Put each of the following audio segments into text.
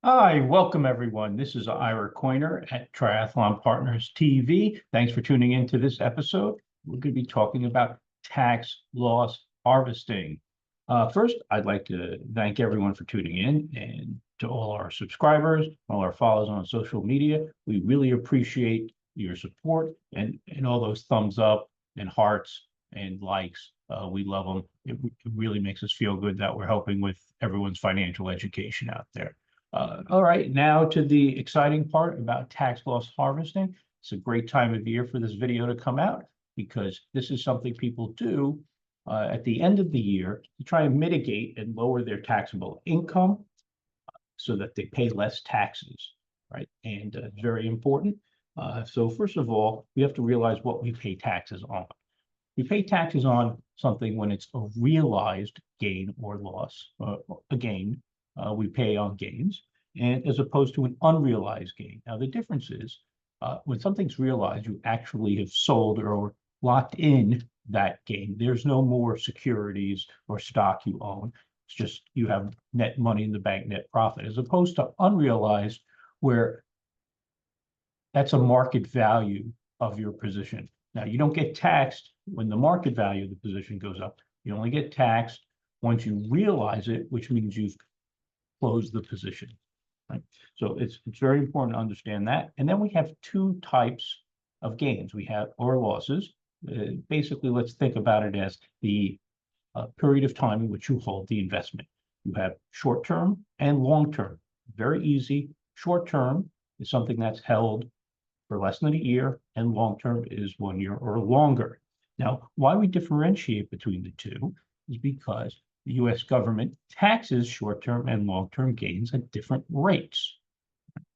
Hi, welcome everyone. This is Ira Coiner at Triathlon Partners TV. Thanks for tuning into this episode. We're going to be talking about tax loss harvesting. First, I'd like to thank everyone for tuning in and to all our subscribers, all our followers on social media. We really appreciate your support and all those thumbs up and hearts and likes. We love them. It really makes us feel good that we're helping with everyone's financial education out there. All right, now to the exciting part about tax loss harvesting. It's a great time of year for this video to come out because this is something people do at the end of the year to try and mitigate and lower their taxable income so that they pay less taxes, right? And it's very important. So first of all, we have to realize what we pay taxes on. We pay taxes on something when it's a realized gain or loss, a gain. We pay on gains, and as opposed to an unrealized gain. Now, the difference is when something's realized, you actually have sold or locked in that gain. There's no more securities or stock you own. It's just you have net money in the bank, net profit, as opposed to unrealized, where that's a market value of your position. Now, you don't get taxed when the market value of the position goes up. You only get taxed once you realize it, which means you've closed the position, right? So it's very important to understand that. And then we have two types of gains. We have or losses. Basically, let's think about it as the period of time in which you hold the investment. You have short-term and long-term. Very easy. Short-term is something that's held for less than a year, and long-term is 1 year or longer. Now, why we differentiate between the two is because the U.S. government taxes short-term and long-term gains at different rates.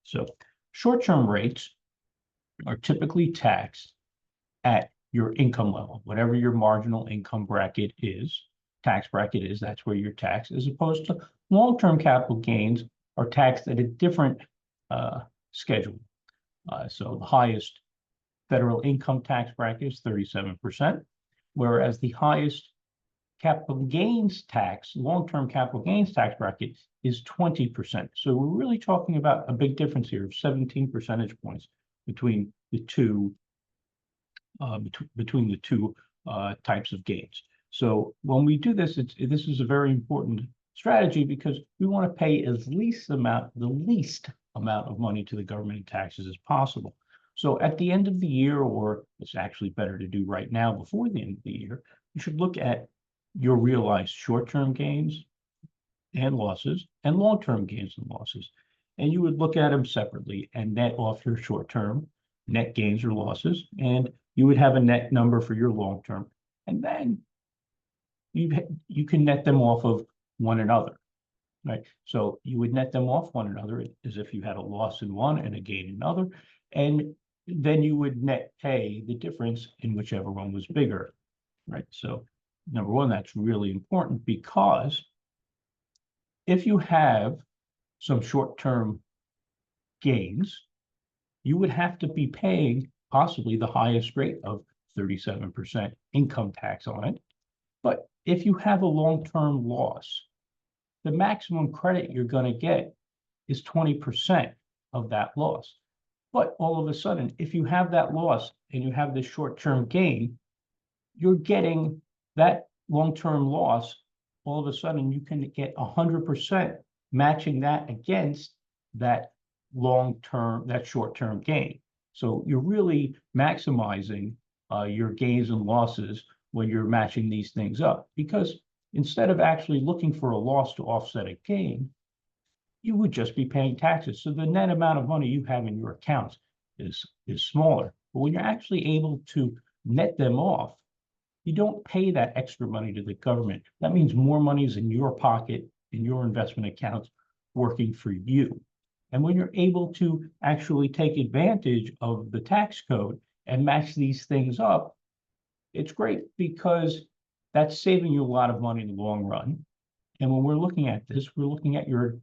So short-term rates are typically taxed at your income level, whatever your marginal income bracket is, tax bracket is, that's where you're taxed, as opposed to long-term capital gains are taxed at a different schedule. So the highest federal income tax bracket is 37%, whereas the highest capital gains tax, long-term capital gains tax bracket is 20%. So we're really talking about a big difference here of 17 percentage points between the two types of gains. So when we do this, this is a very important strategy because we want to pay the least amount of money to the government in taxes as possible. So at the end of the year, or it's actually better to do right now before the end of the year, you should look at your realized short-term gains and losses and long-term gains and losses. And you would look at them separately and net off your short-term net gains or losses, and you would have a net number for your long-term. And then you can net them off of one another, right? So you would net them off one another as if you had a loss in one and a gain in another, and then you would net pay the difference in whichever one was bigger, right? So number one, that's really important because if you have some short-term gains, you would have to be paying possibly the highest rate of 37% income tax on it. But if you have a long-term loss, the maximum credit you're going to get is 20% of that loss. But all of a sudden, if you have that loss and you have this short-term gain, you're getting that long-term loss. All of a sudden, you can get 100% matching that against that short-term gain. So you're really maximizing your gains and losses when you're matching these things up, because instead of actually looking for a loss to offset a gain, you would just be paying taxes. So the net amount of money you have in your accounts is smaller. But when you're actually able to net them off, you don't pay that extra money to the government. That means more money is in your pocket, in your investment accounts, working for you. And when you're able to actually take advantage of the tax code and match these things up, it's great because that's saving you a lot of money in the long run. And when we're looking at this, we're looking at your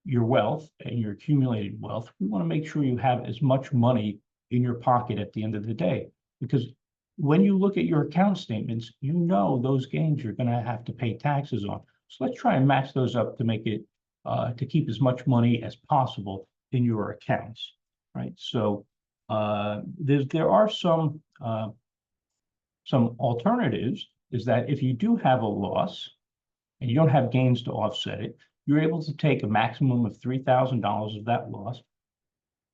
wealth and your accumulated wealth. We want to make sure you have as much money in your pocket at the end of the day, because when you look at your account statements, you know those gains you're going to have to pay taxes on. So let's try and match those up to make it to keep as much money as possible in your accounts, right? So there are some alternatives. Is that if you do have a loss and you don't have gains to offset it, you're able to take a maximum of $3,000 of that loss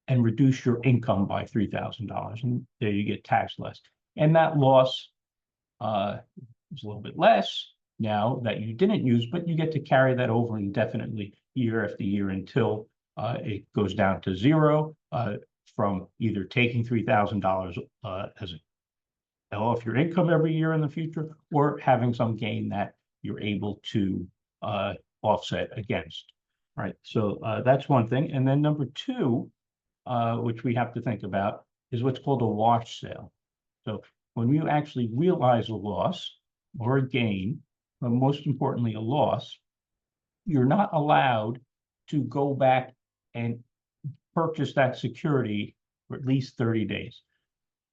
and reduce your income by $3,000, and there you get taxed less. And that loss is a little bit less now that you didn't use, but you get to carry that over indefinitely year after year until it goes down to zero from either taking $3,000 as off your income every year in the future, or having some gain that you're able to offset against, right? So that's one thing. And then number two, which we have to think about, is what's called a wash sale. So when you actually realize a loss or a gain, but most importantly, a loss, you're not allowed to go back and purchase that security for at least 30 days.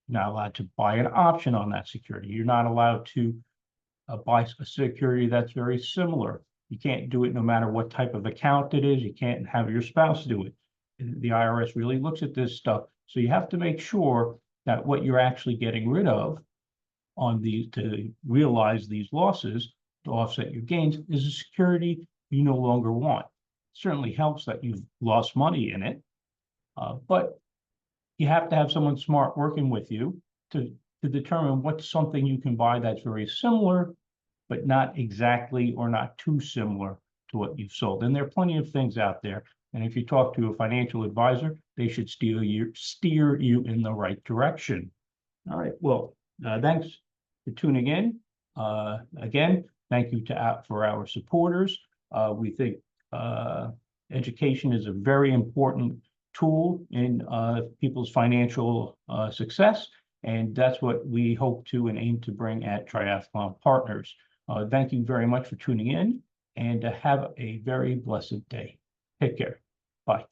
You're not allowed to buy an option on that security. You're not allowed to buy a security that's very similar. You can't do it no matter what type of account it is. You can't have your spouse do it. The IRS really looks at this stuff. So you have to make sure that what you're actually getting rid of on these to realize these losses to offset your gains is a security you no longer want. It certainly helps that you've lost money in it, but you have to have someone smart working with you to determine what's something you can buy that's very similar, but not exactly or not too similar to what you've sold. And there are plenty of things out there. And if you talk to a financial advisor, they should steer you in the right direction. All right. Well, thanks for tuning in. Again, thank you for our supporters. We think education is a very important tool in people's financial success, and that's what we hope to and aim to bring at Triathlon Partners. Thank you very much for tuning in, and have a very blessed day. Take care. Bye.